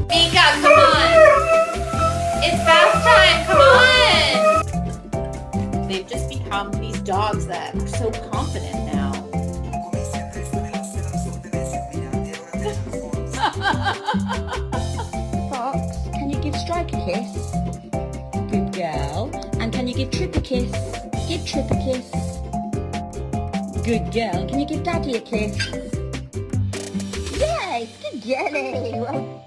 Mika, come on! It's bath time, come on! They've just become these dogs that are so confident now. Fox, can you give Strike a kiss? Good girl. And can you give Trip a kiss? Give Trip a kiss. Good girl. Can you give Daddy a kiss? Yes, good girl. Well